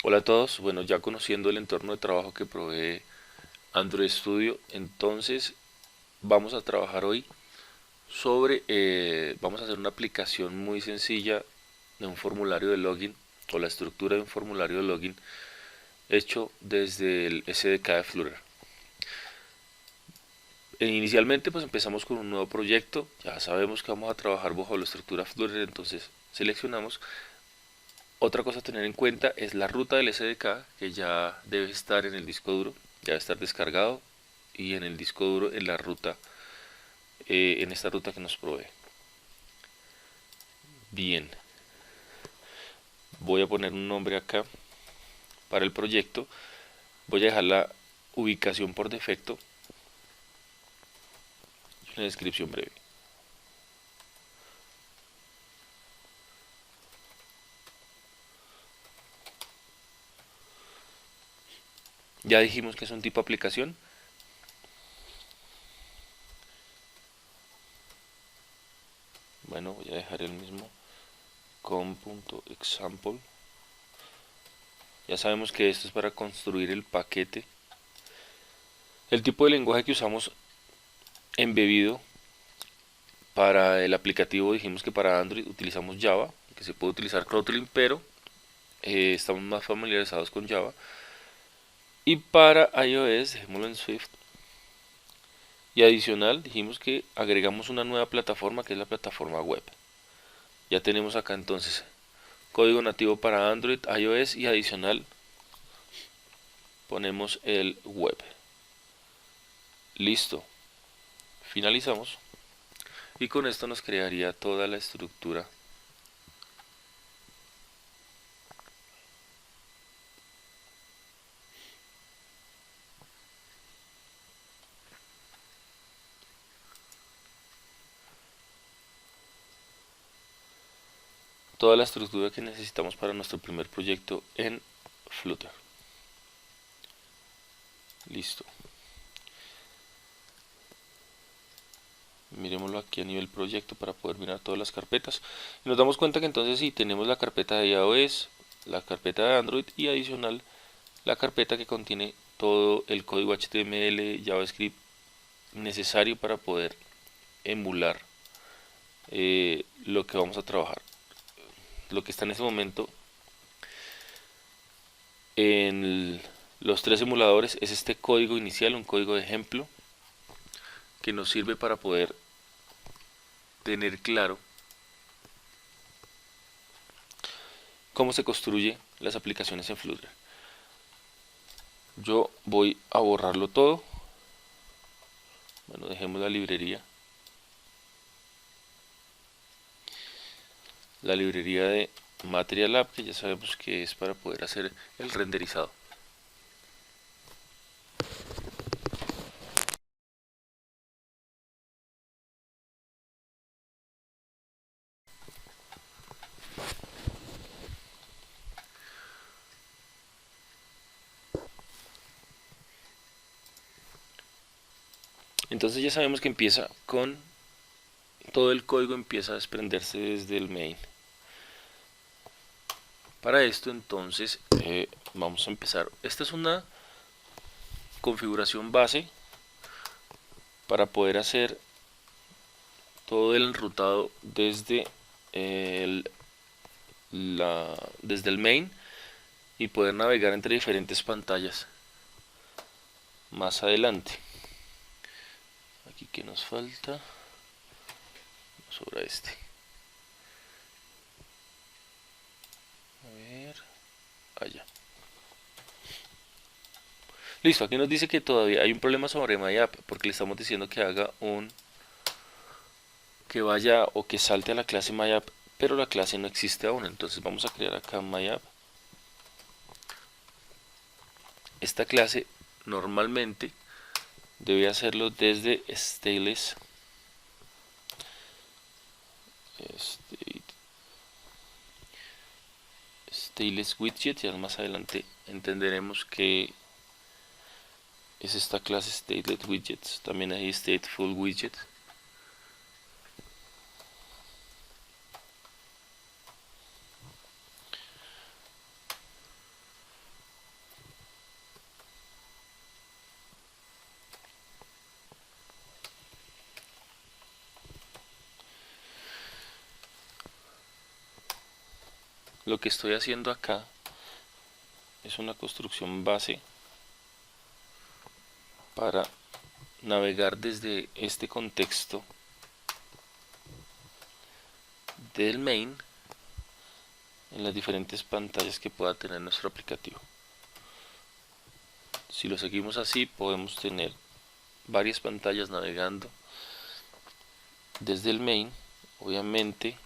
Hola a todos, bueno, ya conociendo el entorno de trabajo que provee Android Studio, entonces vamos a trabajar hoy vamos a hacer una aplicación muy sencilla de un formulario de login o la estructura de un formulario de login hecho desde el SDK de Flutter. Inicialmente pues empezamos con un nuevo proyecto, ya sabemos que vamos a trabajar bajo la estructura Flutter, entonces seleccionamos. Otra cosa a tener en cuenta es la ruta del SDK, que ya debe estar en el disco duro, ya debe estar descargado y en el disco duro en la ruta, en esta ruta que nos provee. Bien, voy a poner un nombre acá para el proyecto. Voy a dejar la ubicación por defecto y una descripción breve. Ya dijimos que es un tipo aplicación. Bueno, voy a dejar el mismo com.example. Ya sabemos que esto es para construir el paquete. El tipo de lenguaje que usamos embebido para el aplicativo, dijimos que para Android utilizamos Java, que se puede utilizar Kotlin, pero estamos más familiarizados con Java. Y para iOS, dejémoslo en Swift. Y adicional, dijimos que agregamos una nueva plataforma que es la plataforma web. Ya tenemos acá entonces código nativo para Android, iOS y adicional ponemos el web. Listo. Finalizamos. Y con esto nos crearía toda la estructura toda la estructura que necesitamos para nuestro primer proyecto en Flutter. Listo. Miremoslo aquí a nivel proyecto para poder mirar todas las carpetas. Y nos damos cuenta que entonces sí, tenemos la carpeta de iOS, la carpeta de Android y adicional la carpeta que contiene todo el código HTML, JavaScript necesario para poder emular lo que vamos a trabajar. Lo que está en este momento en los tres emuladores es este código inicial, un código de ejemplo que nos sirve para poder tener claro cómo se construye las aplicaciones en Flutter. Yo voy a borrarlo todo. Bueno, dejemos la librería de Material App, que ya sabemos que es para poder hacer el renderizado. Entonces ya sabemos que empieza con todo el código empieza a desprenderse desde el main. Para esto entonces vamos a empezar. Esta es una configuración base para poder hacer todo el enrutado el, desde el main y poder navegar entre diferentes pantallas más adelante. Aquí que nos falta, sobra este. A ver, allá. Listo, aquí nos dice que todavía hay un problema sobre MyApp porque le estamos diciendo que haga que vaya o que salte a la clase MyApp, pero la clase no existe aún. Entonces vamos a crear acá MyApp. Esta clase normalmente debe hacerlo desde stateless widget. Ya más adelante entenderemos que es esta clase stateless widgets. También hay stateful widget. Lo que estoy haciendo acá es una construcción base para navegar desde este contexto del main en las diferentes pantallas que pueda tener nuestro aplicativo. Si lo seguimos así, podemos tener varias pantallas navegando desde el main. Obviamente,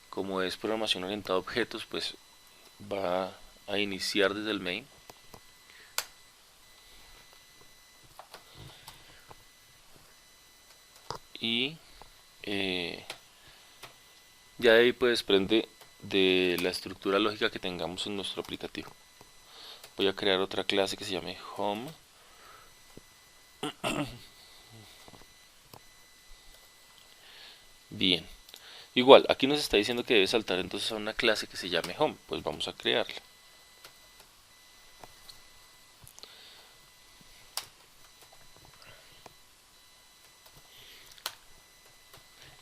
como es programación orientada a objetos, pues va a iniciar desde el main. Y ya de ahí pues desprende de la estructura lógica que tengamos en nuestro aplicativo. Voy a crear otra clase que se llame home. Bien, igual aquí nos está diciendo que debe saltar entonces a una clase que se llame home, pues vamos a crearla.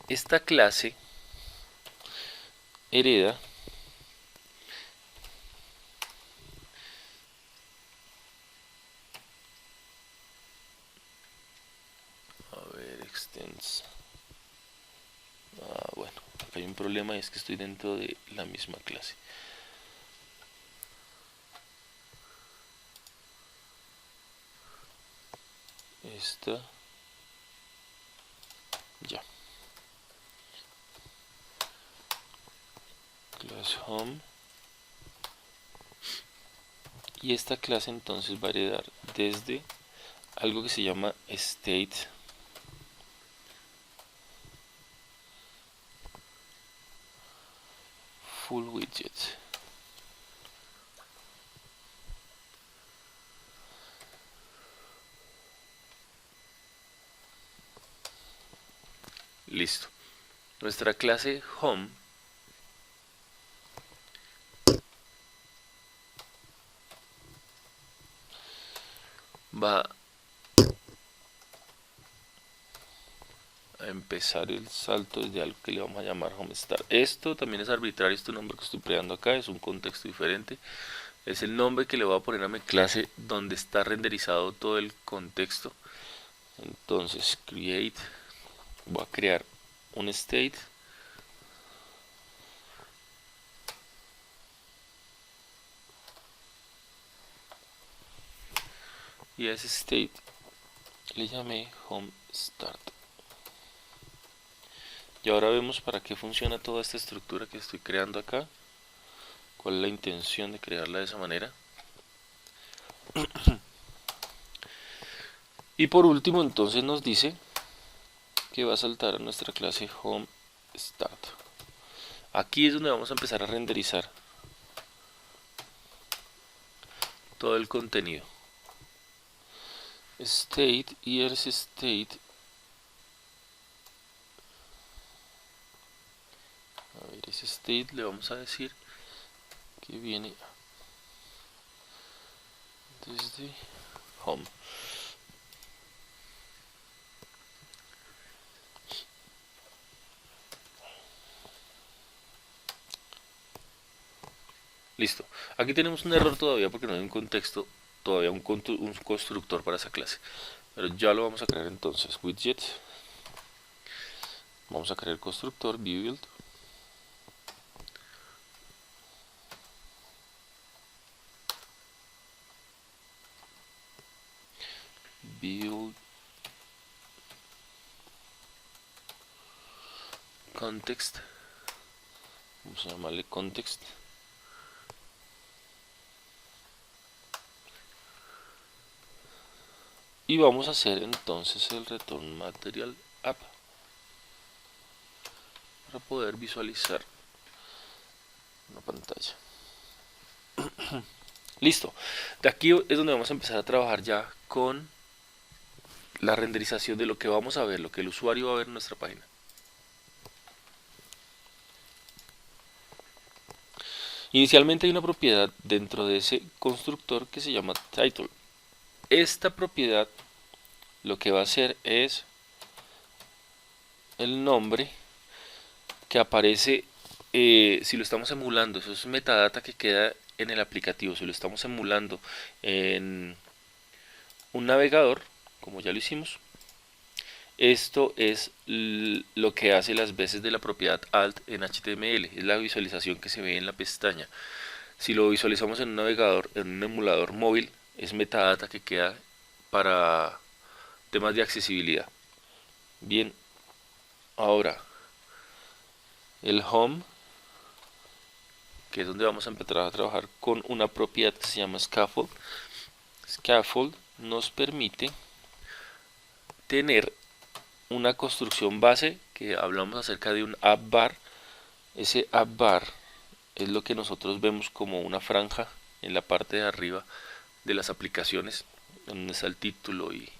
Esta clase hereda extends. Bueno, acá hay un problema y es que estoy dentro de la misma clase. Esta ya. Class home. Y esta clase entonces va a heredar desde algo que se llama state full widget. Listo. Nuestra clase home va a empezar el salto desde algo que le vamos a llamar home start. Esto también es arbitrario, este nombre que estoy creando acá es un contexto diferente. Es el nombre que le voy a poner a mi clase donde está renderizado todo el contexto. Entonces create, voy a crear un state y a ese state le llamé home start. Y ahora vemos para qué funciona toda esta estructura que estoy creando acá, cuál es la intención de crearla de esa manera. Y por último entonces nos dice que va a saltar a nuestra clase home start. Aquí es donde vamos a empezar a renderizar todo el contenido. State y ese state, a ver, ese state le vamos a decir que viene desde home. Listo. Aquí tenemos un error todavía porque no hay un contexto, todavía un constructor para esa clase. Pero ya lo vamos a crear entonces. Widget. Vamos a crear el constructor build. Build context. Vamos a llamarle context. Y vamos a hacer entonces el return material app para poder visualizar una pantalla. Listo. De aquí es donde vamos a empezar a trabajar ya con la renderización de lo que vamos a ver, lo que el usuario va a ver en nuestra página. Inicialmente hay una propiedad dentro de ese constructor que se llama title. Esta propiedad lo que va a hacer es el nombre que aparece si lo estamos emulando, eso es metadata que queda en el aplicativo, si lo estamos emulando en un navegador, como ya lo hicimos, esto es lo que hace las veces de la propiedad alt en HTML, es la visualización que se ve en la pestaña. Si lo visualizamos en un navegador, en un emulador móvil, es metadata que queda para temas de accesibilidad. Bien, ahora el home, que es donde vamos a empezar a trabajar con una propiedad que se llama scaffold. Scaffold nos permite tener una construcción base, que hablamos acerca de un app bar. Ese app bar es lo que nosotros vemos como una franja en la parte de arriba de las aplicaciones, donde está el título y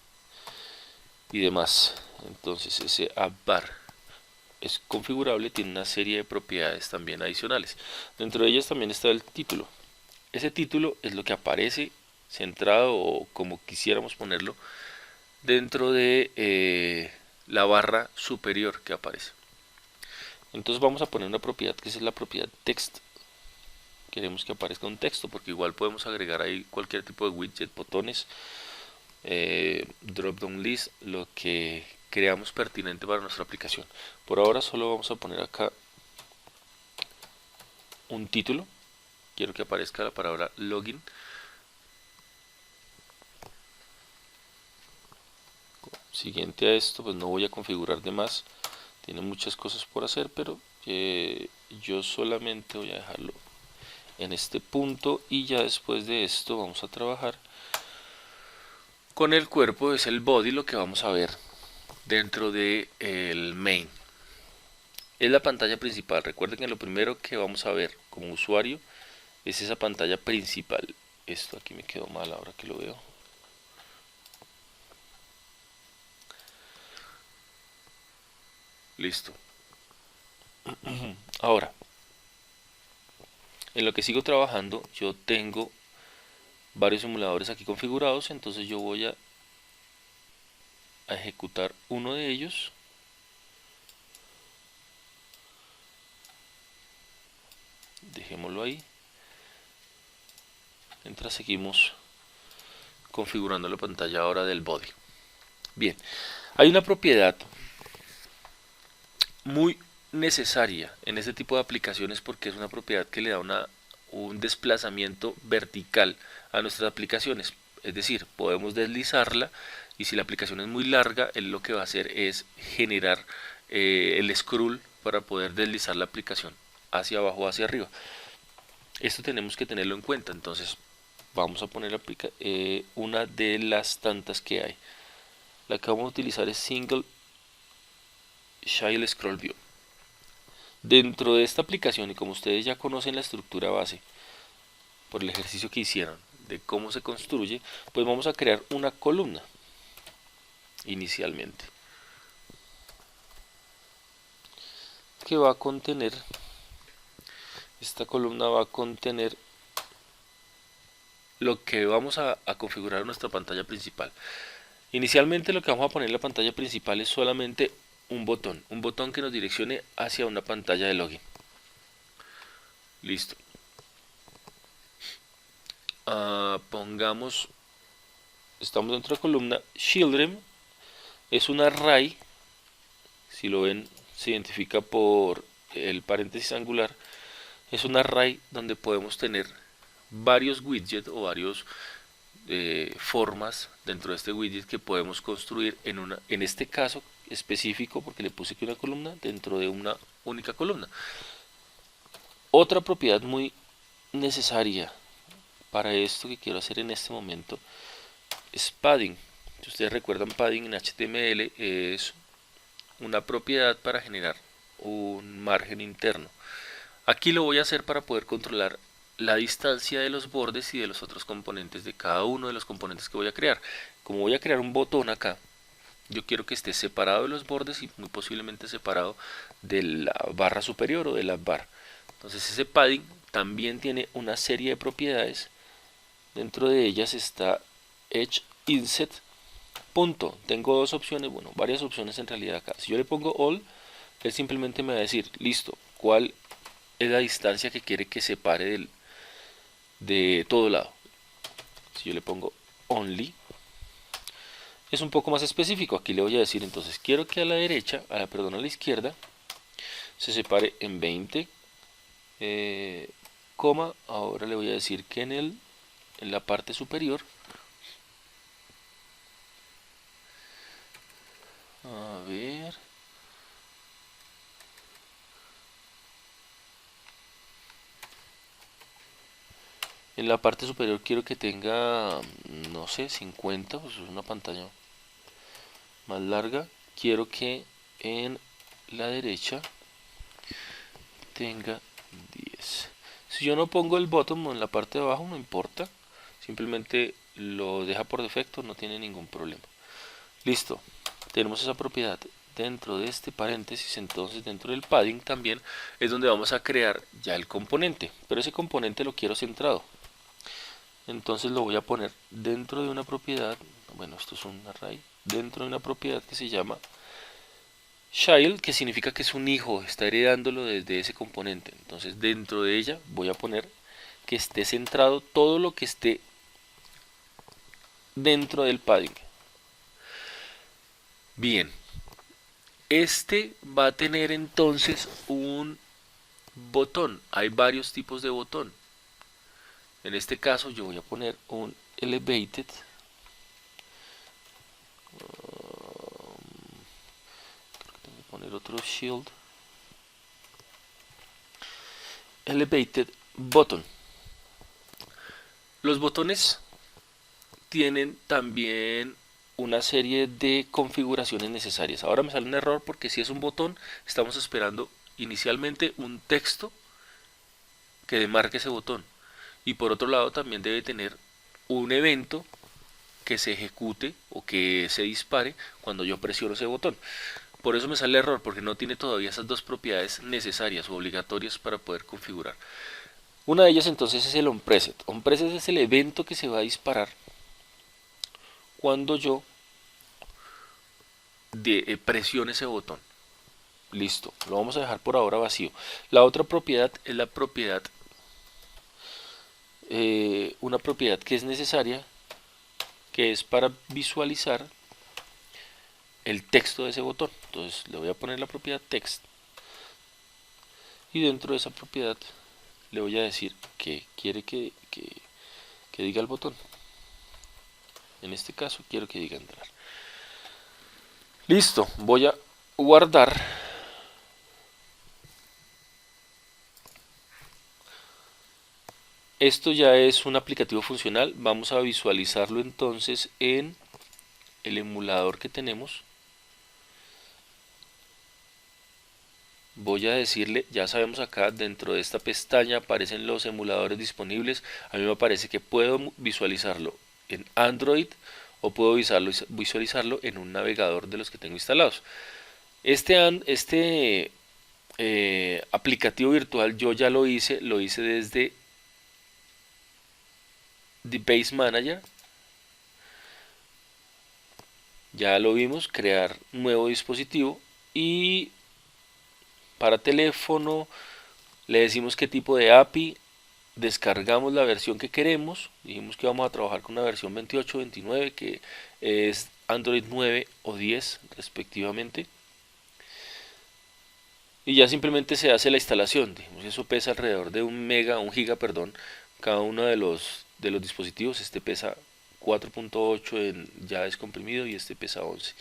demás. Entonces ese app bar es configurable, tiene una serie de propiedades también adicionales. Dentro de ellas también está el título. Ese título es lo que aparece centrado, o como quisiéramos ponerlo, dentro de la barra superior que aparece. Entonces vamos a poner una propiedad que es la propiedad text. Queremos que aparezca un texto, porque igual podemos agregar ahí cualquier tipo de widget, botones, drop down list, lo que creamos pertinente para nuestra aplicación. Por ahora solo vamos a poner acá un título. Quiero que aparezca la palabra login. Siguiente a esto, pues no voy a configurar de más, tiene muchas cosas por hacer, pero yo solamente voy a dejarlo en este punto, y ya después de esto vamos a trabajar con el cuerpo, es el body, lo que vamos a ver dentro de el main. Es la pantalla principal. Recuerden que lo primero que vamos a ver como usuario es esa pantalla principal. Esto aquí me quedó mal ahora que lo veo. Listo. Ahora, en lo que sigo trabajando, yo tengo varios simuladores aquí configurados, entonces yo voy a ejecutar uno de ellos. Dejémoslo ahí. Mientras seguimos configurando la pantalla ahora del body. Bien, hay una propiedad muy necesaria en este tipo de aplicaciones, porque es una propiedad que le da un desplazamiento vertical a nuestras aplicaciones. Es decir, podemos deslizarla, y si la aplicación es muy larga, él lo que va a hacer es generar el scroll para poder deslizar la aplicación hacia abajo o hacia arriba. Esto tenemos que tenerlo en cuenta. Entonces vamos a poner una de las tantas que hay. La que vamos a utilizar es Single Child Scroll View. Dentro de esta aplicación, y como ustedes ya conocen la estructura base por el ejercicio que hicieron de cómo se construye, pues vamos a crear una columna inicialmente, que va a contener, esta columna va a contener lo que vamos a configurar en nuestra pantalla principal. Inicialmente lo que vamos a poner en la pantalla principal es solamente un botón que nos direccione hacia una pantalla de login. Listo. Pongamos, estamos dentro de la columna. Children es un array, si lo ven se identifica por el paréntesis angular. Es un array donde podemos tener varios widgets o varios formas dentro de este widget que podemos construir en este caso específico, porque le puse aquí una columna dentro de una única columna. Otra propiedad muy necesaria para esto que quiero hacer en este momento es padding. Si ustedes recuerdan, padding en HTML es una propiedad para generar un margen interno. Aquí lo voy a hacer para poder controlar la distancia de los bordes y de los otros componentes de cada uno de los componentes que voy a crear. Como voy a crear un botón acá, yo quiero que esté separado de los bordes y muy posiblemente separado de la barra superior o de la barra. Entonces ese padding también tiene una serie de propiedades. Dentro de ellas está Edge Inset. Punto. Tengo dos opciones, bueno, varias opciones en realidad acá. Si yo le pongo all, él simplemente me va a decir, listo, ¿cuál es la distancia que quiere que separe de todo lado. Si yo le pongo only, es un poco más específico. Aquí le voy a decir entonces, quiero que a la derecha, perdón, a la izquierda, se separe en 20, coma, ahora le voy a decir que en la parte superior, a ver, en la parte superior quiero que tenga, no sé, 50, pues es una pantalla más larga. Quiero que en la derecha tenga 10. Si yo no pongo el bottom en la parte de abajo, no importa, simplemente lo deja por defecto, no tiene ningún problema. Listo, tenemos esa propiedad dentro de este paréntesis. Entonces dentro del padding también es donde vamos a crear ya el componente, pero ese componente lo quiero centrado. Entonces lo voy a poner dentro de una propiedad, bueno, esto es un array, dentro de una propiedad que se llama child, que significa que es un hijo, está heredándolo desde ese componente. Entonces dentro de ella voy a poner que esté centrado todo lo que esté dentro del padding. Bien, este va a tener entonces un botón. Hay varios tipos de botón. En este caso yo voy a poner un elevated. Tengo que poner otro shield. Elevated button. Los botones tienen también una serie de configuraciones necesarias. Ahora me sale un error porque si es un botón, estamos esperando inicialmente un texto que demarque ese botón. Y por otro lado también debe tener un evento que se ejecute o que se dispare cuando yo presiono ese botón. Por eso me sale el error, porque no tiene todavía esas dos propiedades necesarias o obligatorias para poder configurar. Una de ellas entonces es el onPreset. OnPreset es el evento que se va a disparar cuando yo presione ese botón. Listo, lo vamos a dejar por ahora vacío. La otra propiedad es la propiedad, una propiedad que es necesaria, que es para visualizar el texto de ese botón. Entonces le voy a poner la propiedad text y dentro de esa propiedad le voy a decir que quiere que diga el botón. En este caso quiero que diga entrar. Listo, voy a guardar. Esto ya es un aplicativo funcional. Vamos a visualizarlo entonces en el emulador que tenemos. Voy a decirle, ya sabemos acá dentro de esta pestaña aparecen los emuladores disponibles. A mí me parece que puedo visualizarlo en Android o puedo visualizarlo en un navegador de los que tengo instalados. Este aplicativo virtual yo ya lo hice desde Device Manager. Ya lo vimos, crear nuevo dispositivo y para teléfono le decimos qué tipo de API, descargamos la versión que queremos, dijimos que vamos a trabajar con una versión 28, 29 que es Android 9 o 10 respectivamente. Y ya simplemente se hace la instalación, dijimos eso pesa alrededor de un giga, perdón, cada uno de los dispositivos. Este pesa 4.8 ya descomprimido y este pesa 11.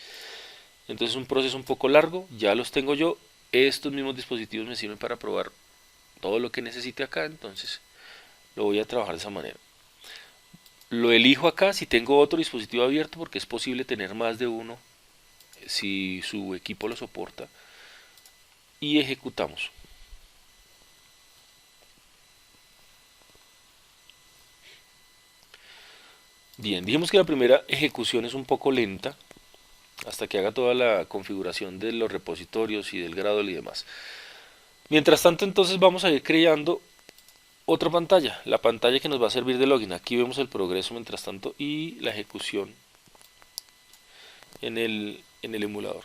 Entonces es un proceso un poco largo, ya los tengo yo. Estos mismos dispositivos me sirven para probar todo lo que necesite acá, entonces lo voy a trabajar de esa manera. Lo elijo acá si tengo otro dispositivo abierto, porque es posible tener más de uno si su equipo lo soporta, y ejecutamos. Bien, dijimos que la primera ejecución es un poco lenta hasta que haga toda la configuración de los repositorios y del Gradle y demás. Mientras tanto, entonces vamos a ir creando otra pantalla, la pantalla que nos va a servir de login. Aquí vemos el progreso mientras tanto y la ejecución en el emulador.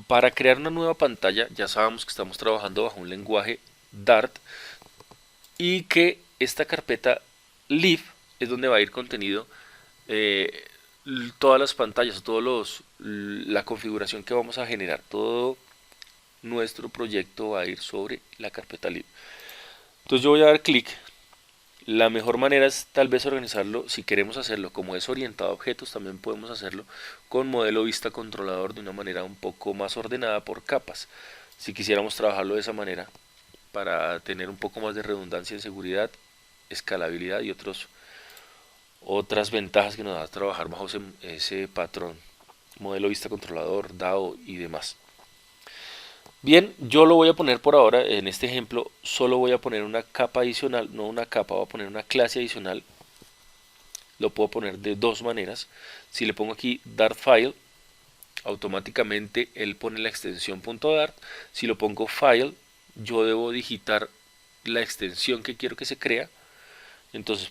Para crear una nueva pantalla ya sabemos que estamos trabajando bajo un lenguaje Dart y que esta carpeta live es donde va a ir contenido eh, todas las pantallas, la configuración que vamos a generar, todo nuestro proyecto va a ir sobre la carpeta live. Entonces yo voy a dar clic. La mejor manera es tal vez organizarlo, si queremos hacerlo como es orientado a objetos, también podemos hacerlo con modelo vista controlador de una manera un poco más ordenada por capas. Si quisiéramos trabajarlo de esa manera, para tener un poco más de redundancia en seguridad, escalabilidad y otras ventajas que nos da trabajar bajo ese patrón, modelo vista controlador, DAO y demás. Bien, yo lo voy a poner por ahora, en este ejemplo, solo voy a poner una capa adicional, no una capa, voy a poner una clase adicional. Lo puedo poner de dos maneras. Si le pongo aquí Dart File, automáticamente él pone la extensión .dart. Si lo pongo File, yo debo digitar la extensión que quiero que se crea. Entonces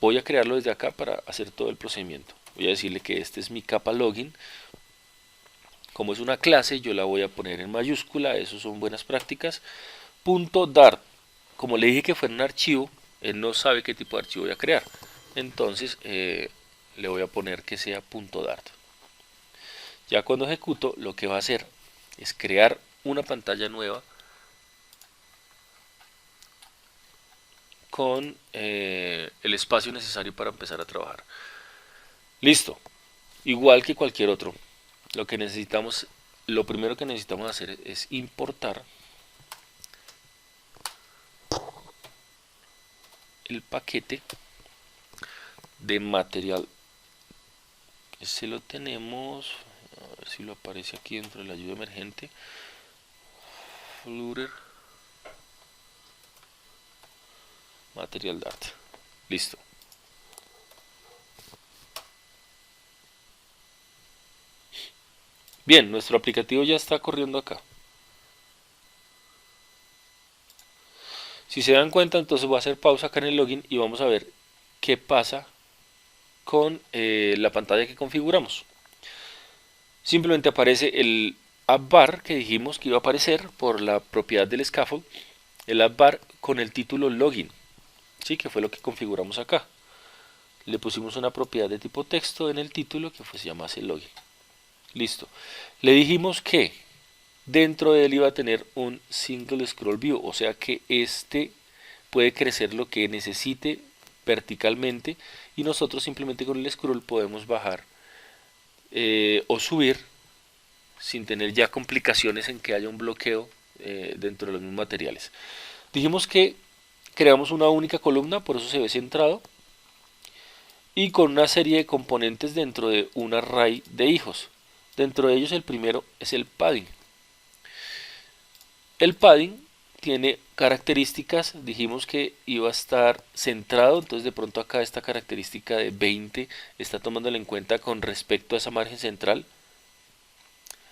voy a crearlo desde acá para hacer todo el procedimiento. Voy a decirle que este es mi capa login. Como es una clase, yo la voy a poner en mayúscula, eso son buenas prácticas. .dart, como le dije que fuera un archivo, él no sabe qué tipo de archivo voy a crear. Entonces le voy a poner que sea .dart. Ya cuando ejecuto, lo que va a hacer es crear una pantalla nueva con el espacio necesario para empezar a trabajar. Listo, igual que cualquier otro. Lo primero que necesitamos hacer es importar el paquete de material. Ese lo tenemos, a ver si lo aparece aquí dentro de la ayuda emergente. Flutter Material Dart. Listo. Bien, nuestro aplicativo ya está corriendo acá. Si se dan cuenta, entonces voy a hacer pausa acá en el login y vamos a ver qué pasa con la pantalla que configuramos. Simplemente aparece el app bar que dijimos que iba a aparecer por la propiedad del scaffold, el app bar con el título login, ¿sí? Que fue lo que configuramos acá. Le pusimos una propiedad de tipo texto en el título que se llamase login. Listo. Le dijimos que dentro de él iba a tener un single scroll view, o sea que este puede crecer lo que necesite verticalmente y nosotros simplemente con el scroll podemos bajar o subir sin tener ya complicaciones en que haya un bloqueo dentro de los mismos materiales. Dijimos que creamos una única columna, por eso se ve centrado, y con una serie de componentes dentro de un array de hijos. Dentro de ellos el primero es el padding. El padding tiene características, dijimos que iba a estar centrado, entonces de pronto acá esta característica de 20 está tomándole en cuenta con respecto a esa margen central.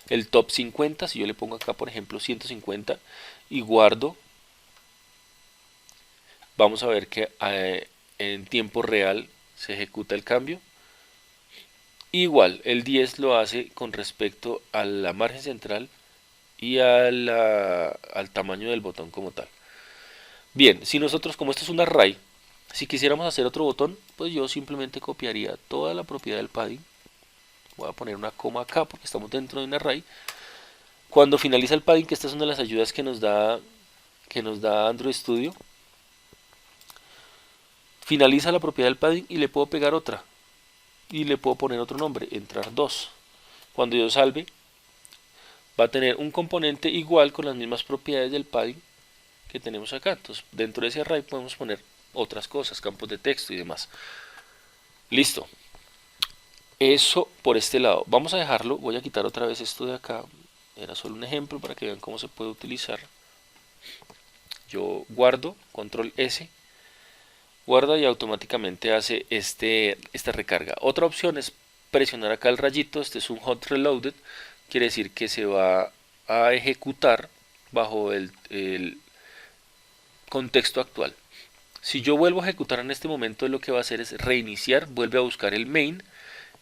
El top 50, si yo le pongo acá por ejemplo 150 y guardo, vamos a ver que en tiempo real se ejecuta el cambio. Igual, el 10 lo hace con respecto a la margen central y al tamaño del botón como tal. Bien, si nosotros, como esto es un array, si quisiéramos hacer otro botón, pues yo simplemente copiaría toda la propiedad del padding. Voy a poner una coma acá porque estamos dentro de un array. Cuando finaliza el padding, que esta es una de las ayudas que nos da Android Studio, finaliza la propiedad del padding y le puedo pegar otra. Y le puedo poner otro nombre, entrar 2. Cuando yo salve, va a tener un componente igual con las mismas propiedades del padding que tenemos acá. Entonces, dentro de ese array podemos poner otras cosas, campos de texto y demás. Listo. Eso por este lado. Vamos a dejarlo. Voy a quitar otra vez esto de acá. Era solo un ejemplo para que vean cómo se puede utilizar. Yo guardo, control S, guarda y automáticamente hace esta recarga. Otra opción es presionar acá el rayito. Este es un hot reloaded. Quiere decir que se va a ejecutar bajo el contexto actual. Si yo vuelvo a ejecutar en este momento, lo que va a hacer es reiniciar, vuelve a buscar el main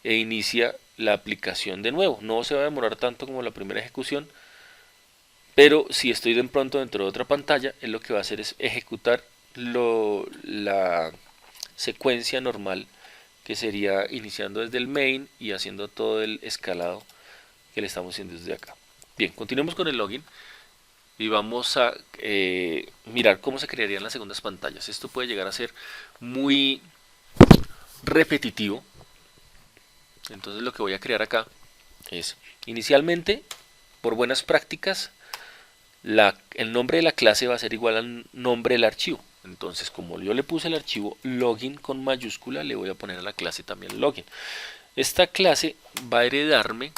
e inicia la aplicación de nuevo. No se va a demorar tanto como la primera ejecución, pero si estoy de pronto dentro de otra pantalla, él lo que va a hacer es ejecutar la secuencia normal, que sería iniciando desde el main y haciendo todo el escalado que le estamos haciendo desde acá. Bien, continuemos con el login y vamos a mirar cómo se crearían las segundas pantallas. Esto puede llegar a ser muy repetitivo, entonces lo que voy a crear acá es, inicialmente, por buenas prácticas, el nombre de la clase va a ser igual al nombre del archivo. Entonces, como yo le puse el archivo login con mayúscula, le voy a poner a la clase también login. Esta clase va a heredarme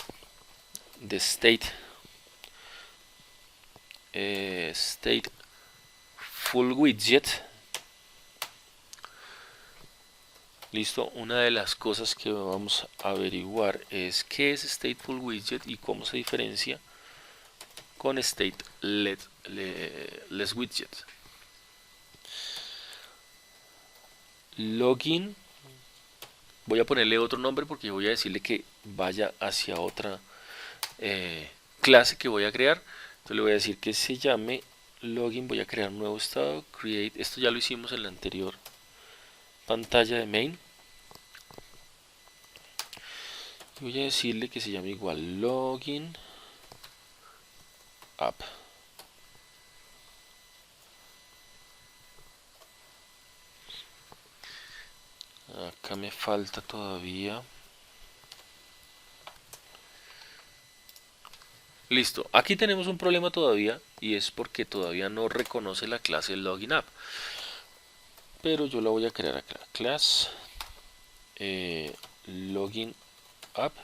de state full widget. Listo, una de las cosas que vamos a averiguar es qué es stateful widget y cómo se diferencia con stateless widget. Login, voy a ponerle otro nombre porque voy a decirle que vaya hacia otra clase que voy a crear. Entonces le voy a decir que se llame login, voy a crear un nuevo estado, create, esto ya lo hicimos en la anterior pantalla de main. Voy a decirle que se llame igual login app. Acá me falta todavía. Listo, aquí tenemos un problema todavía y es porque todavía no reconoce la clase login app. Pero yo la voy a crear acá, class login app.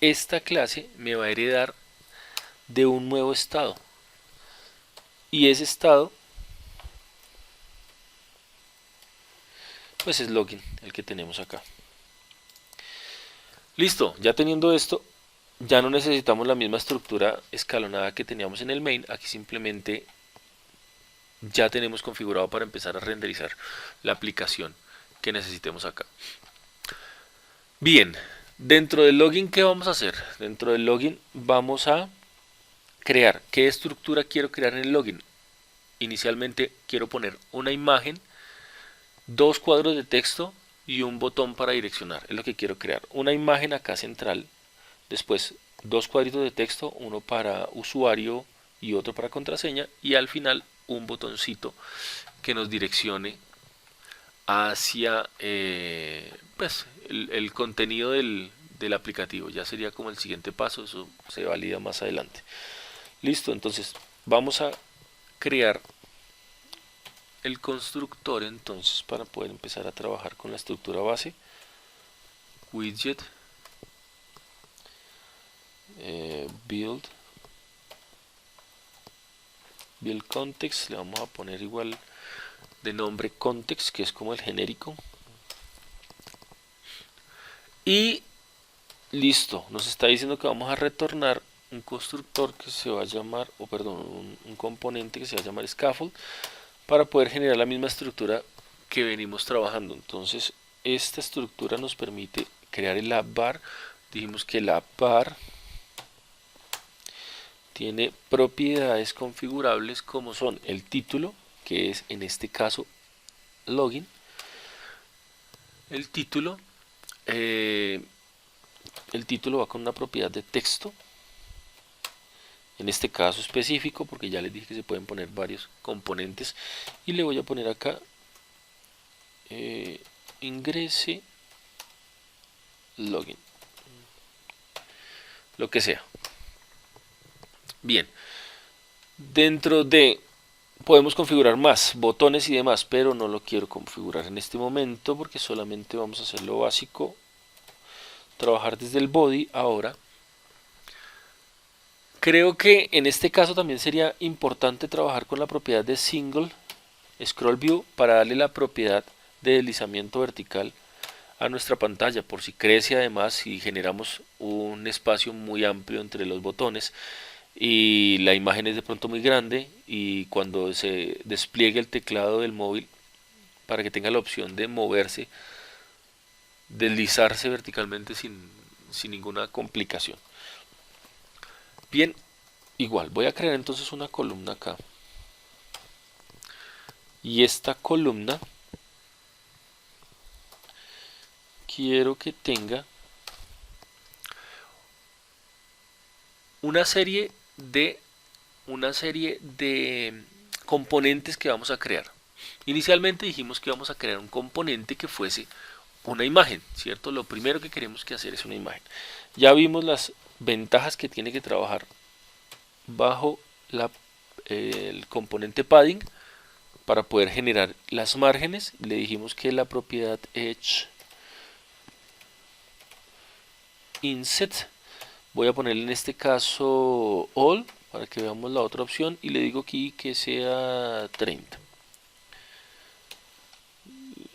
Esta clase me va a heredar de un nuevo estado y ese estado pues es login, el que tenemos acá. Listo, ya teniendo esto, ya no necesitamos la misma estructura escalonada que teníamos en el main. Aquí simplemente ya tenemos configurado para empezar a renderizar la aplicación que necesitemos acá. Bien, dentro del login, ¿qué vamos a hacer? Dentro del login vamos a crear, ¿qué estructura quiero crear en el login? Inicialmente quiero poner una imagen, dos cuadros de texto y un botón para direccionar. Es lo que quiero crear. Una imagen acá central, después dos cuadritos de texto, uno para usuario y otro para contraseña, y al final un botoncito que nos direccione hacia pues, el contenido del aplicativo. Ya sería como el siguiente paso, eso se valida más adelante. Listo, entonces vamos a crear el constructor entonces para poder empezar a trabajar con la estructura base. Widget build context, le vamos a poner igual de nombre context, que es como el genérico, y listo, nos está diciendo que vamos a retornar un constructor que se va a llamar, o perdón, un componente que se va a llamar scaffold, para poder generar la misma estructura que venimos trabajando. Entonces esta estructura nos permite crear el app bar. Dijimos que el app bar tiene propiedades configurables como son el título, que es en este caso login. El título va con una propiedad de texto, en este caso específico, porque ya les dije que se pueden poner varios componentes, y le voy a poner acá ingrese login, lo que sea. Bien, dentro de podemos configurar más botones y demás, pero no lo quiero configurar en este momento porque solamente vamos a hacer lo básico, trabajar desde el body. Ahora creo que en este caso también sería importante trabajar con la propiedad de single scroll view para darle la propiedad de deslizamiento vertical a nuestra pantalla, por si crece además y generamos un espacio muy amplio entre los botones y la imagen es de pronto muy grande, y cuando se despliegue el teclado del móvil para que tenga la opción de moverse deslizarse verticalmente sin ninguna complicación. Bien, igual, voy a crear entonces una columna acá. Y esta columna quiero que tenga una serie de componentes que vamos a crear. Inicialmente dijimos que íbamos a crear un componente que fuese una imagen, ¿cierto? Lo primero que queremos que hacer es una imagen. Ya vimos las ventajas que tiene que trabajar bajo el componente padding para poder generar las márgenes. Le dijimos que la propiedad edge inset, voy a ponerle en este caso all para que veamos la otra opción y le digo aquí que sea 30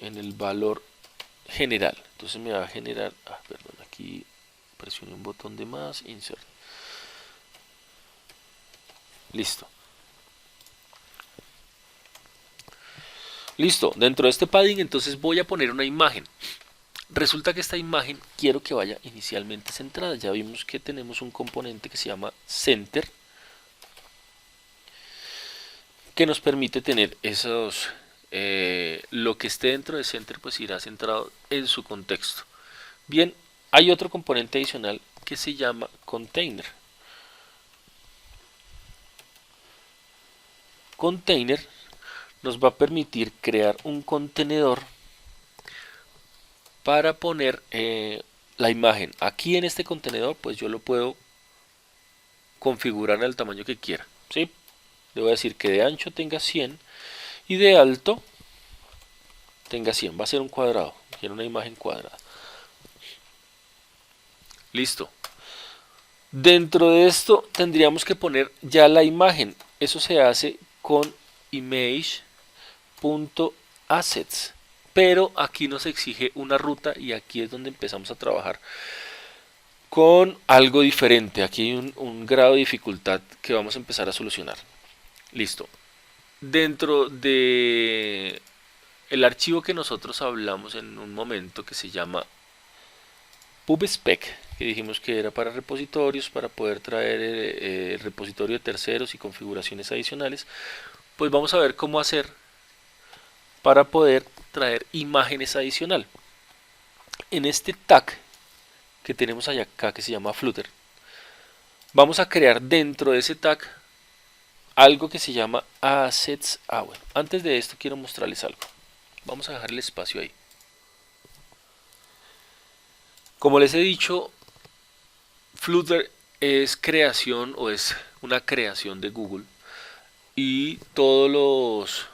en el valor general. Entonces me va a generar, perdón, aquí presioné un botón de más, insert. Listo. Listo, dentro de este padding entonces voy a poner una imagen. Resulta que esta imagen quiero que vaya inicialmente centrada. Ya vimos que tenemos un componente que se llama center, que nos permite tener esos, lo que esté dentro de center pues irá centrado en su contexto. Bien, hay otro componente adicional que se llama container. Container nos va a permitir crear un contenedor para poner la imagen. Aquí en este contenedor pues yo lo puedo configurar al tamaño que quiera, ¿sí? Le voy a decir que de ancho tenga 100 y de alto tenga 100. Va a ser un cuadrado, quiero una imagen cuadrada. Listo. Dentro de esto tendríamos que poner ya la imagen. Eso se hace con image.assets. Pero aquí nos exige una ruta y aquí es donde empezamos a trabajar con algo diferente. Aquí hay un grado de dificultad que vamos a empezar a solucionar. Listo. Dentro de el archivo que nosotros hablamos en un momento que se llama pubspec, que dijimos que era para repositorios, para poder traer el repositorio de terceros y configuraciones adicionales, pues vamos a ver cómo hacer para poder traer imágenes adicional. En este tag que tenemos allá acá que se llama Flutter, vamos a crear dentro de ese tag algo que se llama assets. Bueno, antes de esto quiero mostrarles algo. Vamos a dejar el espacio ahí. Como les he dicho, Flutter es creación o es una creación de Google y todos los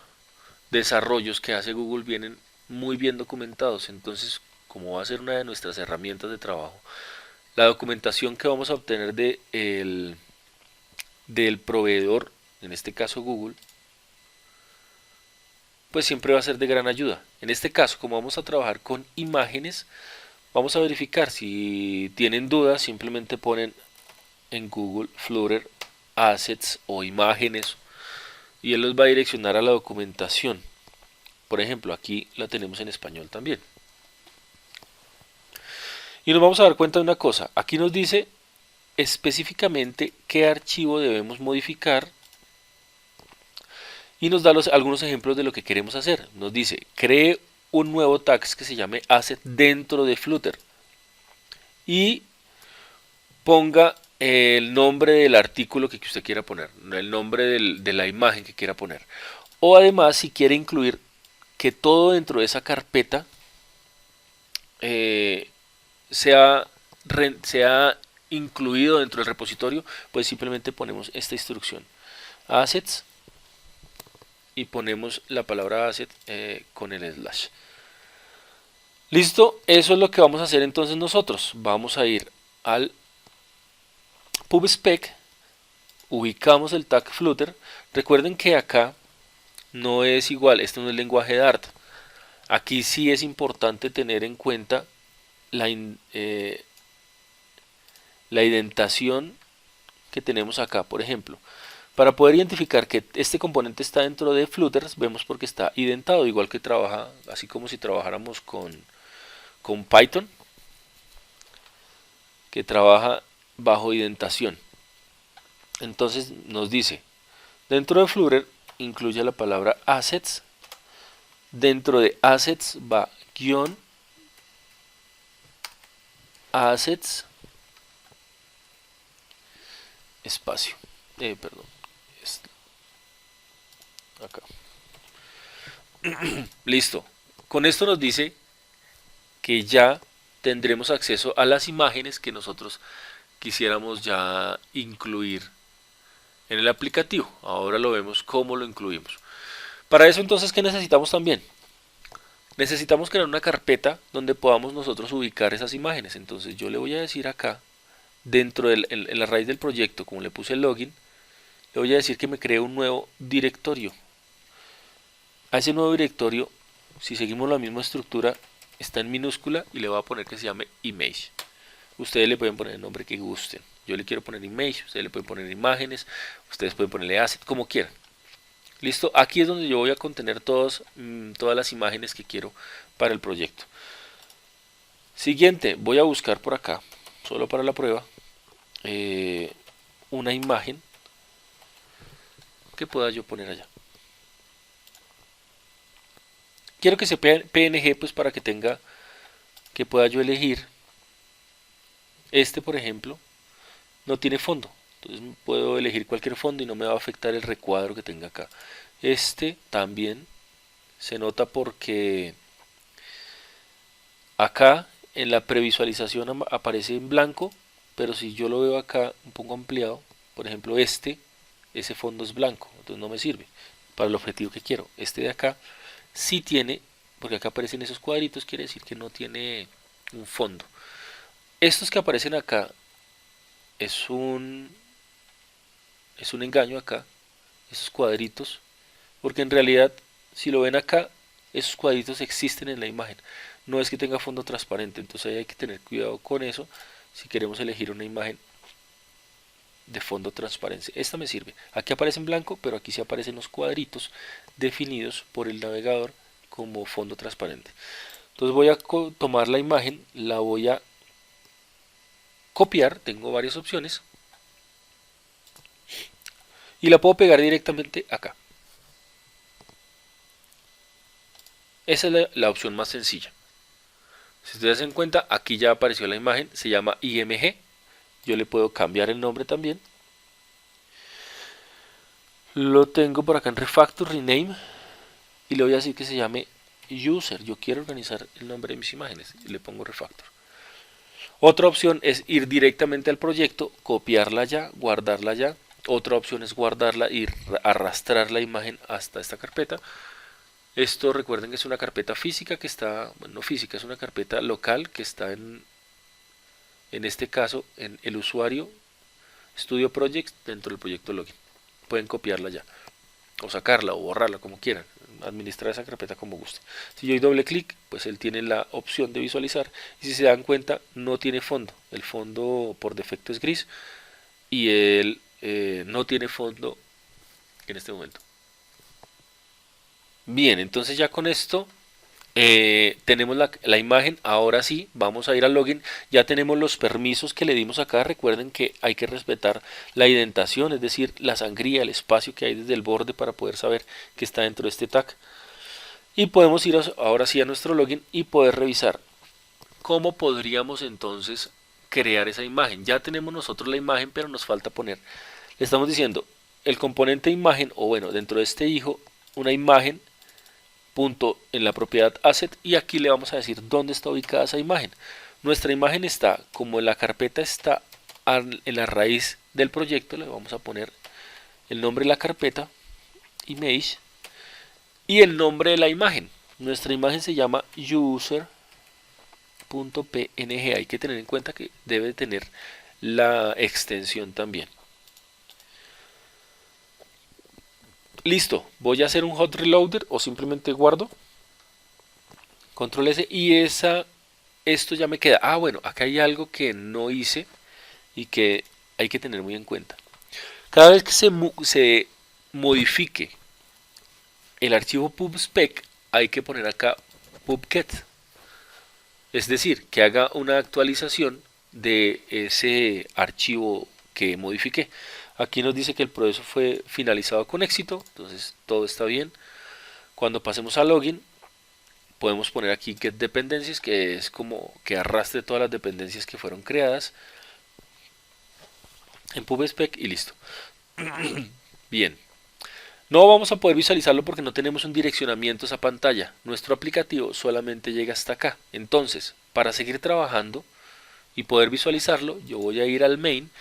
desarrollos que hace Google vienen muy bien documentados. Entonces, como va a ser una de nuestras herramientas de trabajo, la documentación que vamos a obtener del proveedor, en este caso Google, pues siempre va a ser de gran ayuda. En este caso, como vamos a trabajar con imágenes, vamos a verificar. Si tienen dudas, simplemente ponen en Google Flutter Assets o imágenes y él los va a direccionar a la documentación. Por ejemplo, aquí la tenemos en español también. Y nos vamos a dar cuenta de una cosa. Aquí nos dice específicamente qué archivo debemos modificar y nos da algunos ejemplos de lo que queremos hacer. Nos dice, cree un nuevo tag que se llame asset dentro de Flutter y ponga el nombre del artículo que usted quiera poner, el nombre de la imagen que quiera poner. O además, si quiere incluir que todo dentro de esa carpeta sea incluido dentro del repositorio, pues simplemente ponemos esta instrucción, assets, y ponemos la palabra asset con el slash. Listo, eso es lo que vamos a hacer entonces nosotros. Vamos a ir al pubspec, ubicamos el tag Flutter. Recuerden que acá no es igual, este no es lenguaje Dart. Aquí sí es importante tener en cuenta la indentación que tenemos acá. Por ejemplo, para poder identificar que este componente está dentro de Flutter, vemos porque está indentado, igual que trabaja, así como si trabajáramos con con Python que trabaja bajo indentación. Entonces nos dice, dentro de Flutter incluye la palabra assets. Dentro de assets va guión assets espacio. Perdón. Acá. Listo. Con esto nos dice que ya tendremos acceso a las imágenes que nosotros quisiéramos ya incluir en el aplicativo. Ahora lo vemos cómo lo incluimos. Para eso entonces, ¿qué necesitamos también? Necesitamos crear una carpeta donde podamos nosotros ubicar esas imágenes. Entonces yo le voy a decir acá, dentro en la raíz del proyecto, como le puse el login, le voy a decir que me cree un nuevo directorio. A ese nuevo directorio, si seguimos la misma estructura, está en minúscula y le voy a poner que se llame image. Ustedes le pueden poner el nombre que gusten. Yo le quiero poner image, ustedes le pueden poner imágenes, ustedes pueden ponerle asset, como quieran. Listo, aquí es donde yo voy a contener todas las imágenes que quiero para el proyecto. Siguiente, voy a buscar por acá, solo para la prueba, una imagen que pueda yo poner allá. Quiero que sea PNG, pues para que pueda yo elegir. Este, por ejemplo, no tiene fondo. Entonces puedo elegir cualquier fondo y no me va a afectar el recuadro que tenga acá. Este también se nota porque acá en la previsualización aparece en blanco, pero si yo lo veo acá un poco ampliado, por ejemplo ese fondo es blanco, entonces no me sirve para el objetivo que quiero. Este de acá sí tiene, porque acá aparecen esos cuadritos, quiere decir que no tiene un fondo. Estos que aparecen acá es un engaño acá, esos cuadritos, porque en realidad si lo ven acá, esos cuadritos existen en la imagen, no es que tenga fondo transparente, entonces hay que tener cuidado con eso si queremos elegir una imagen de fondo transparente. Esta me sirve, aquí aparece en blanco, pero aquí sí aparecen los cuadritos definidos por el navegador como fondo transparente. Entonces voy a tomar la imagen, la voy a copiar, tengo varias opciones, y la puedo pegar directamente acá. Esa es la opción más sencilla. Si ustedes se dan cuenta, aquí ya apareció la imagen, se llama IMG. Yo le puedo cambiar el nombre también. Lo tengo por acá en Refactor, Rename, y le voy a decir que se llame User. Yo quiero organizar el nombre de mis imágenes y le pongo Refactor. Otra opción es ir directamente al proyecto, copiarla ya, guardarla ya. Otra opción es guardarla y arrastrar la imagen hasta esta carpeta. Esto recuerden que es una carpeta física que está, bueno, no física, es una carpeta local que está en este caso en el usuario Studio Projects dentro del proyecto Login. Pueden copiarla ya, o sacarla o borrarla como quieran, administrar esa carpeta como guste. Si yo doy doble clic, pues él tiene la opción de visualizar y si se dan cuenta no tiene fondo, el fondo por defecto es gris y él no tiene fondo en este momento. Bien, entonces ya con esto tenemos la imagen. Ahora sí, vamos a ir al login. Ya tenemos los permisos que le dimos acá. Recuerden que hay que respetar la indentación, es decir, la sangría, el espacio que hay desde el borde para poder saber que está dentro de este tag. Y podemos ir ahora sí a nuestro login y poder revisar cómo podríamos entonces crear esa imagen. Ya tenemos nosotros la imagen, pero nos falta poner, le estamos diciendo, el componente imagen, o bueno, dentro de este hijo, una imagen punto en la propiedad asset, y aquí le vamos a decir dónde está ubicada esa imagen. Nuestra imagen está, como la carpeta está en la raíz del proyecto, le vamos a poner el nombre de la carpeta, image, y el nombre de la imagen. Nuestra imagen se llama user.png. Hay que tener en cuenta que debe tener la extensión también. Listo, voy a hacer un hot reloader o simplemente guardo. Control S y esto ya me queda. Ah, bueno, acá hay algo que no hice y que hay que tener muy en cuenta. Cada vez que se modifique el archivo pubspec, hay que poner acá pubget. Es decir, que haga una actualización de ese archivo que modifiqué. Aquí nos dice que el proceso fue finalizado con éxito, entonces todo está bien. Cuando pasemos a login, podemos poner aquí get dependencies, que es como que arrastre todas las dependencias que fueron creadas en PubSpec y listo. Bien. No vamos a poder visualizarlo porque no tenemos un direccionamiento a esa pantalla. Nuestro aplicativo solamente llega hasta acá. Entonces, para seguir trabajando y poder visualizarlo, yo voy a ir al main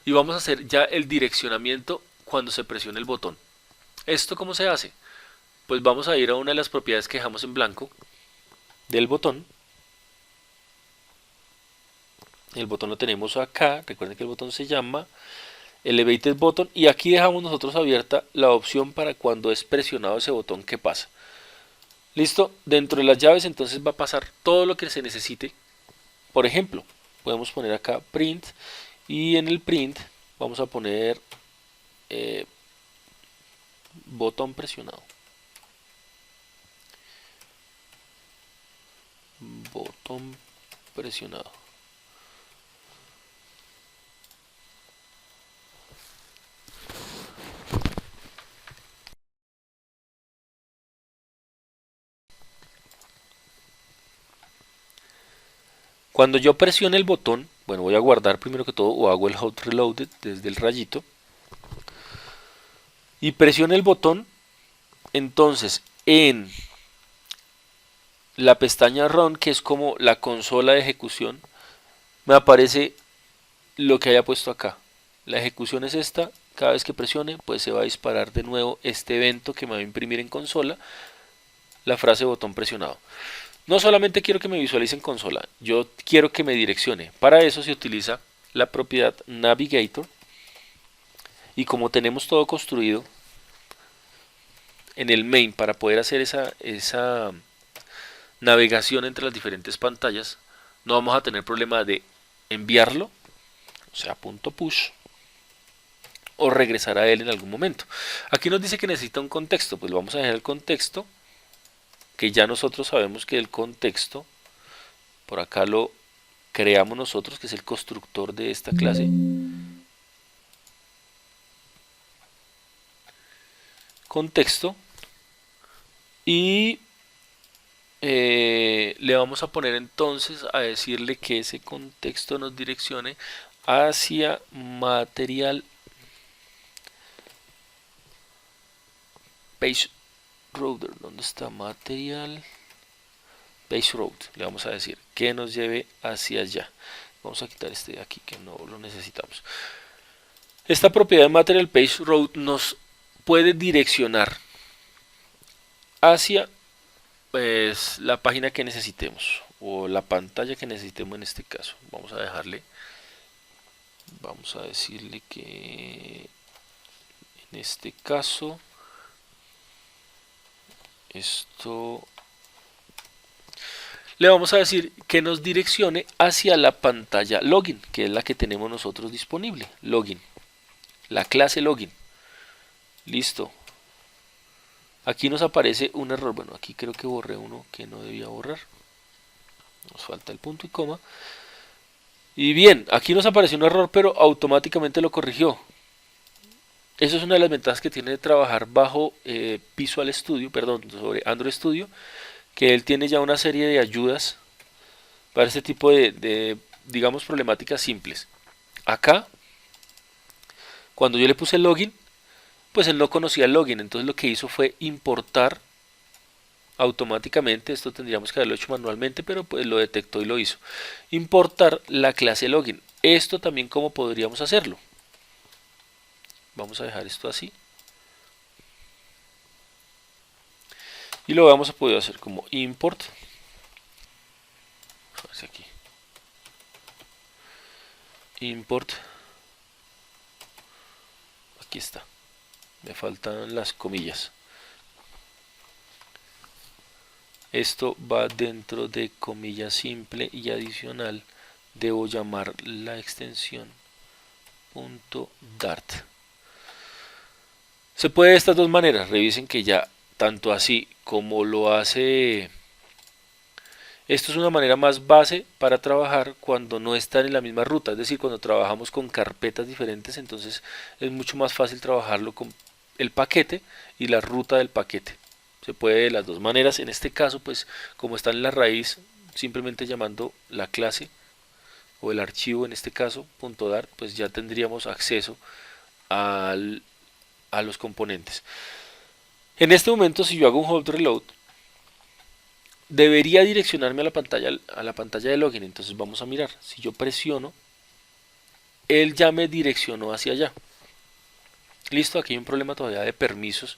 y vamos a hacer ya el direccionamiento cuando se presione el botón. ¿Esto cómo se hace? Pues vamos a ir a una de las propiedades que dejamos en blanco del botón. El botón lo tenemos acá. Recuerden que el botón se llama Elevated Button y aquí dejamos nosotros abierta la opción para cuando es presionado ese botón que pasa. Listo, dentro de las llaves entonces va a pasar todo lo que se necesite. Por ejemplo, podemos poner acá print y en el print vamos a poner botón presionado. Botón presionado. Cuando yo presione el botón, bueno, voy a guardar primero que todo o hago el hot reloaded desde el rayito y presione el botón, entonces en la pestaña Run, que es como la consola de ejecución, me aparece lo que haya puesto acá. La ejecución es esta, cada vez que presione pues se va a disparar de nuevo este evento que me va a imprimir en consola la frase botón presionado. No solamente quiero que me visualice en consola, yo quiero que me direccione. Para eso se utiliza la propiedad Navigator y como tenemos todo construido en el main para poder hacer esa navegación entre las diferentes pantallas, no vamos a tener problema de enviarlo, o sea, punto push, o regresar a él en algún momento. Aquí nos dice que necesita un contexto, pues vamos a dejar el contexto, que ya nosotros sabemos que el contexto, por acá lo creamos nosotros, que es el constructor de esta clase. Contexto. Y le vamos a poner entonces a decirle que ese contexto nos direccione hacia material page router. ¿Dónde está material page route? Le vamos a decir que nos lleve hacia allá. Vamos a quitar este de aquí que no lo necesitamos. Esta propiedad de material page route nos puede direccionar hacia pues la página que necesitemos o la pantalla que necesitemos en este caso. Vamos a dejarle, vamos a decirle que en este caso esto le vamos a decir que nos direccione hacia la pantalla login, que es la que tenemos nosotros disponible. Login, la clase login. Listo. Aquí nos aparece un error. Bueno, aquí creo que borré uno que no debía borrar. Nos falta el punto y coma. Y bien, aquí nos apareció un error, pero automáticamente lo corrigió. Eso es una de las ventajas que tiene de trabajar bajo Visual Studio, perdón, sobre Android Studio, que él tiene ya una serie de ayudas para este tipo digamos, problemáticas simples. Acá, cuando yo le puse el login, pues él no conocía el login, entonces lo que hizo fue importar automáticamente, esto tendríamos que haberlo hecho manualmente, pero pues lo detectó y lo hizo. Importar la clase login. Esto también cómo podríamos hacerlo. Vamos a dejar esto así. Y lo vamos a poder hacer como import. Aquí. Import. Aquí está. Me faltan las comillas. Esto va dentro de comilla simple y adicional. Debo llamar la extensión .dart. Se puede de estas dos maneras. Revisen que ya tanto así como lo hace Esto es una manera más base para trabajar cuando no están en la misma ruta, es decir, cuando trabajamos con carpetas diferentes, entonces es mucho más fácil trabajarlo con el paquete y la ruta del paquete. Se puede de las dos maneras. En este caso, pues como está en la raíz, simplemente llamando la clase o el archivo, en este caso, .dar, pues ya tendríamos acceso al, a los componentes. En este momento, si yo hago un hold reload, debería direccionarme a la pantalla de login. Entonces vamos a mirar. Si yo presiono, él ya me direccionó hacia allá. Listo, aquí hay un problema todavía de permisos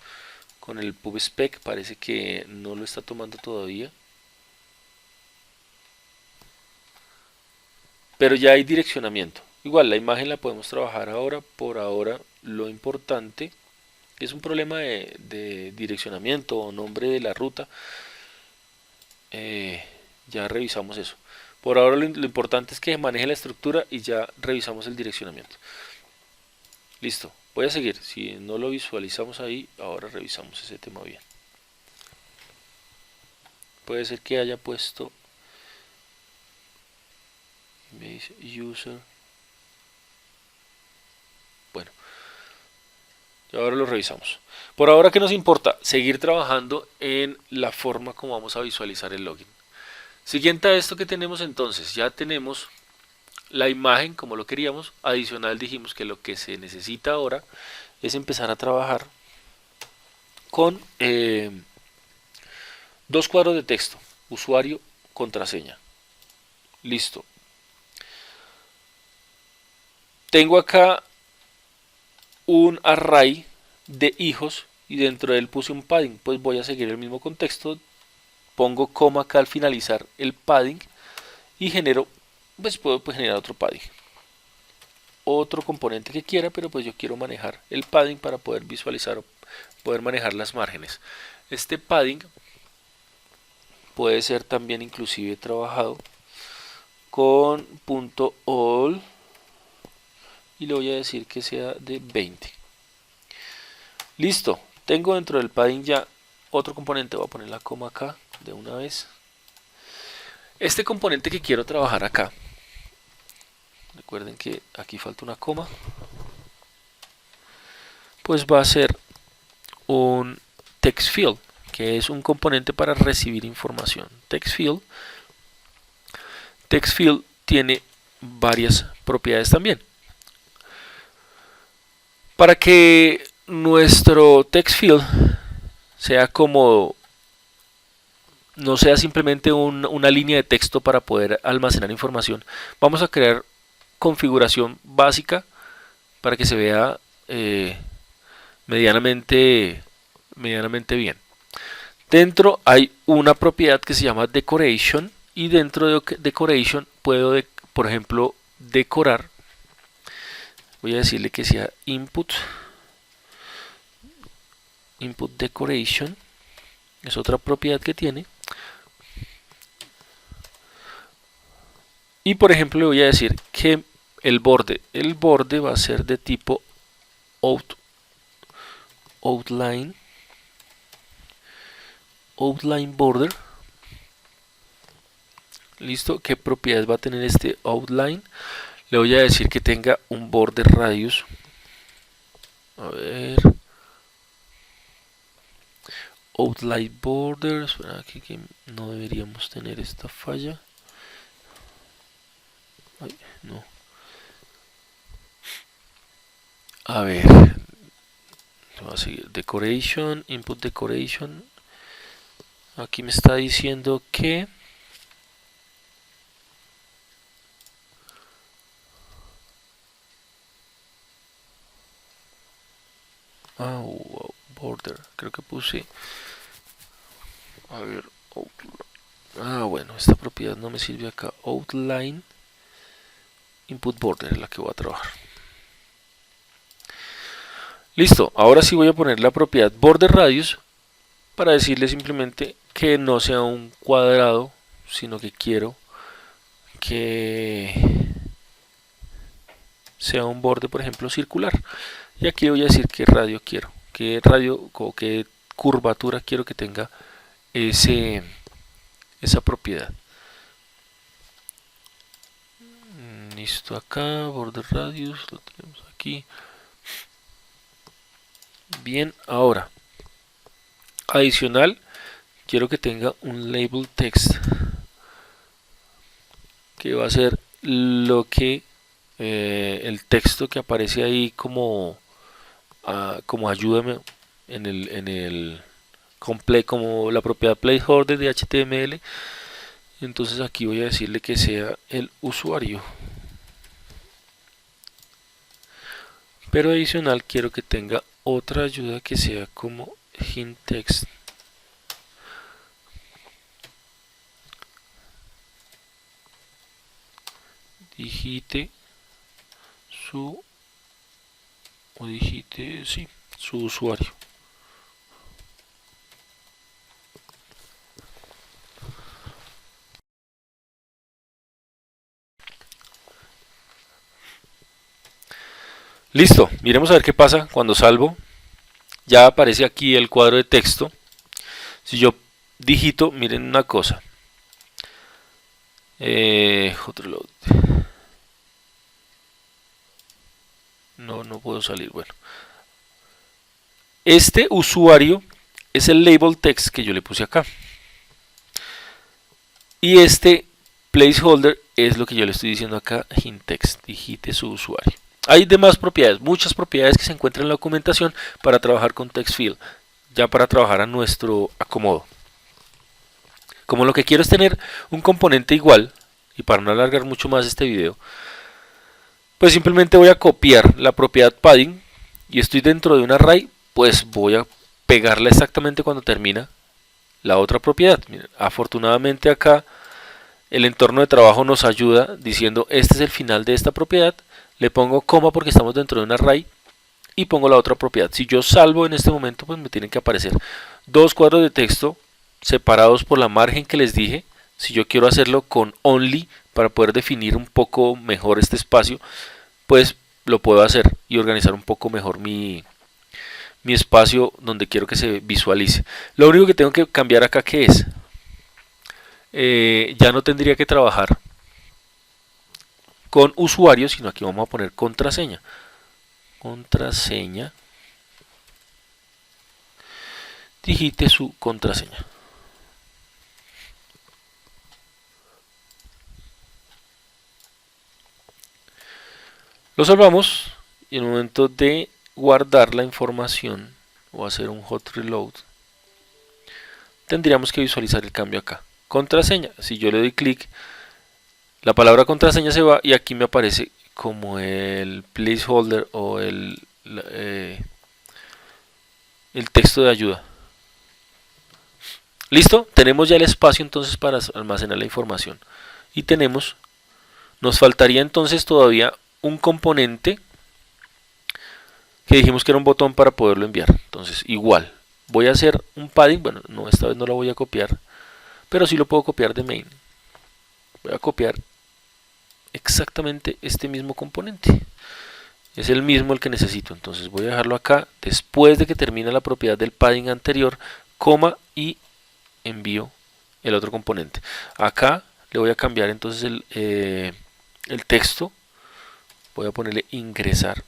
con el PubSpec. Parece que no lo está tomando todavía. Pero ya hay direccionamiento. Igual la imagen la podemos trabajar ahora. Por ahora lo importante es un problema de direccionamiento o nombre de la ruta. Ya revisamos eso. Por ahora lo importante es que maneje la estructura y ya revisamos el direccionamiento. Listo, voy a seguir. Si no lo visualizamos ahí, ahora revisamos ese tema bien. Puede ser que haya puesto base user. Bueno, y ahora lo revisamos. Por ahora, ¿qué nos importa? Seguir trabajando en la forma como vamos a visualizar el login. Siguiente a esto que tenemos entonces, ya tenemos la imagen como lo queríamos. Adicional dijimos que lo que se necesita ahora es empezar a trabajar con dos cuadros de texto, usuario, contraseña. Listo. Tengo acá un array de hijos y dentro de él puse un padding. Pues voy a seguir el mismo contexto. Pongo coma acá al finalizar el padding y genero, pues puedo generar otro padding. Otro componente que quiera, pero pues yo quiero manejar el padding para poder visualizar o poder manejar las márgenes. Este padding puede ser también inclusive trabajado con .all y le voy a decir que sea de 20. Listo, tengo dentro del padding ya otro componente. Voy a poner la coma acá de una vez. Este componente que quiero trabajar acá, recuerden que aquí falta una coma, pues va a ser un text field, que es un componente para recibir información. Text field tiene varias propiedades también. Para que nuestro text field sea como, no sea simplemente una línea de texto para poder almacenar información, vamos a crear configuración básica para que se vea medianamente bien. Dentro hay una propiedad que se llama decoration y dentro de decoration puedo, por ejemplo, decorar. Voy a decirle que sea input decoration, es otra propiedad que tiene. Y por ejemplo le voy a decir que el borde va a ser de tipo outline border. Listo, ¿qué propiedades va a tener este outline? Le voy a decir que tenga un border radius. A ver, outline border. Espera, aquí que no deberíamos tener esta falla. Ay, no. A ver, voy a seguir. Decoration, input decoration. Aquí me está diciendo que border, creo que puse, a ver, bueno, esta propiedad no me sirve acá. Outline input border es la que voy a trabajar. Listo, ahora sí voy a poner la propiedad border radius para decirle simplemente que no sea un cuadrado, sino que quiero que sea un borde, por ejemplo, circular. Y aquí voy a decir qué radio quiero, qué radio o qué curvatura quiero que tenga esa propiedad. Listo, acá, border radius, lo tenemos aquí. Bien, ahora, adicional, quiero que tenga un label text, que va a ser lo que el texto que aparece ahí como ayúdame en el como la propiedad placeholder de HTML. Entonces aquí voy a decirle que sea el usuario, pero adicional quiero que tenga otra ayuda que sea como hint text. Digite su su usuario. Listo, miremos a ver qué pasa cuando salvo. Ya aparece aquí el cuadro de texto. Si yo digito, miren una cosa. No puedo salir. Bueno, este usuario es el label text que yo le puse acá. Y este placeholder es lo que yo le estoy diciendo acá, hint text, digite su usuario. Hay demás propiedades, muchas propiedades que se encuentran en la documentación para trabajar con text field, ya para trabajar a nuestro acomodo. Como lo que quiero es tener un componente igual, y para no alargar mucho más este video, pues simplemente voy a copiar la propiedad padding y estoy dentro de un array, pues voy a pegarla exactamente cuando termina la otra propiedad. Miren, afortunadamente acá el entorno de trabajo nos ayuda diciendo este es el final de esta propiedad, le pongo coma porque estamos dentro de un array y pongo la otra propiedad. Si yo salvo en este momento, pues me tienen que aparecer dos cuadros de texto separados por la margen que les dije. Si yo quiero hacerlo con only para poder definir un poco mejor este espacio, pues lo puedo hacer y organizar un poco mejor mi espacio donde quiero que se visualice. Lo único que tengo que cambiar acá, ¿qué es? Ya no tendría que trabajar con usuario, sino aquí vamos a poner contraseña. Contraseña. Digite su contraseña. Lo salvamos y en el momento de guardar la información o hacer un hot reload, tendríamos que visualizar el cambio acá. Contraseña, si yo le doy clic, la palabra contraseña se va y aquí me aparece como el placeholder o el texto de ayuda. Listo, tenemos ya el espacio entonces para almacenar la información y nos faltaría entonces todavía un componente que dijimos que era un botón para poderlo enviar. Entonces igual, voy a hacer un padding, bueno, no, esta vez no lo voy a copiar, pero sí lo puedo copiar de main. Voy a copiar exactamente este mismo componente. Es el mismo el que necesito, entonces voy a dejarlo acá después de que termine la propiedad del padding anterior, coma y envío el otro componente. Acá le voy a cambiar entonces el texto, voy a ponerle ingresar.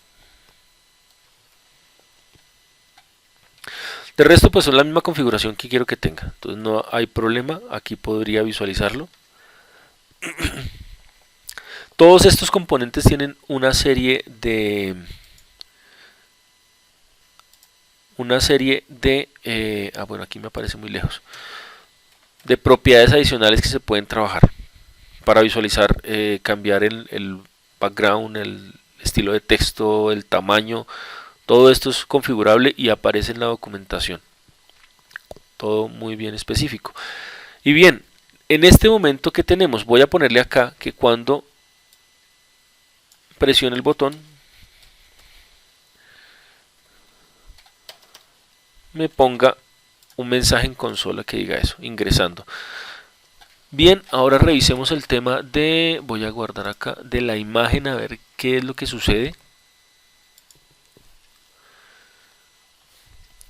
De resto pues es la misma configuración que quiero que tenga, entonces no hay problema, aquí podría visualizarlo. Todos estos componentes tienen una serie de bueno, aquí me aparece muy lejos, de propiedades adicionales que se pueden trabajar para visualizar, cambiar el background, el estilo de texto, el tamaño. Todo esto es configurable y aparece en la documentación. Todo muy bien específico. Y bien, en este momento que tenemos, voy a ponerle acá que cuando presione el botón me ponga un mensaje en consola que diga eso, ingresando. Bien, ahora revisemos el tema de, voy a guardar acá, de la imagen a ver qué es lo que sucede.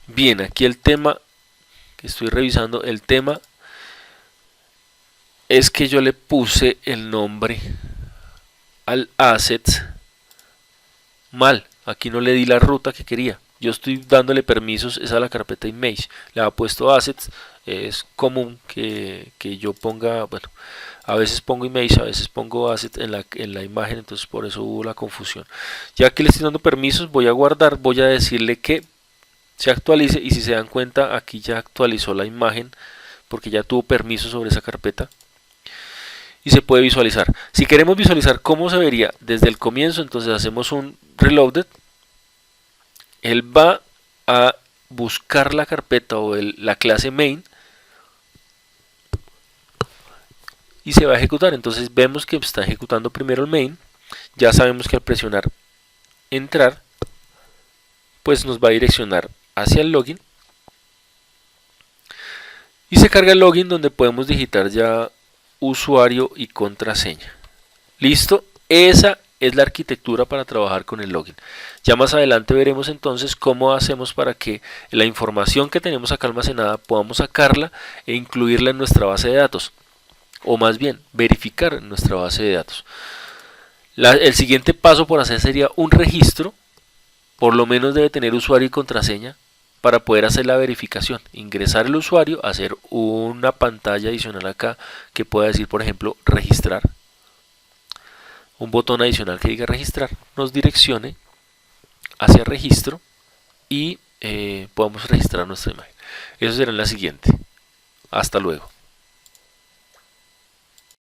Bien, aquí el tema que estoy revisando, el tema es que yo le puse el nombre al assets mal. Aquí no le di la ruta que quería. Yo estoy dándole permisos es a la carpeta image. Le ha puesto assets. Es común que yo ponga, bueno, a veces pongo image, a veces pongo asset en la imagen, entonces por eso hubo la confusión. Ya que le estoy dando permisos, voy a guardar, voy a decirle que se actualice y si se dan cuenta aquí ya actualizó la imagen porque ya tuvo permiso sobre esa carpeta y se puede visualizar. Si queremos visualizar cómo se vería desde el comienzo, entonces hacemos un reloaded. Él va a buscar la carpeta o la clase main y se va a ejecutar. Entonces vemos que está ejecutando primero el main. Ya sabemos que al presionar entrar, pues nos va a direccionar hacia el login. Y se carga el login donde podemos digitar ya usuario y contraseña. Listo, esa es la arquitectura para trabajar con el login. Ya más adelante veremos entonces cómo hacemos para que la información que tenemos acá almacenada podamos sacarla e incluirla en nuestra base de datos. O más bien, verificar en nuestra base de datos. El siguiente paso por hacer sería un registro. Por lo menos debe tener usuario y contraseña para poder hacer la verificación. Ingresar el usuario, hacer una pantalla adicional acá que pueda decir, por ejemplo, registrar. Un botón adicional que diga registrar nos direccione hacia registro y podamos registrar nuestra imagen. Eso será en la siguiente. Hasta luego.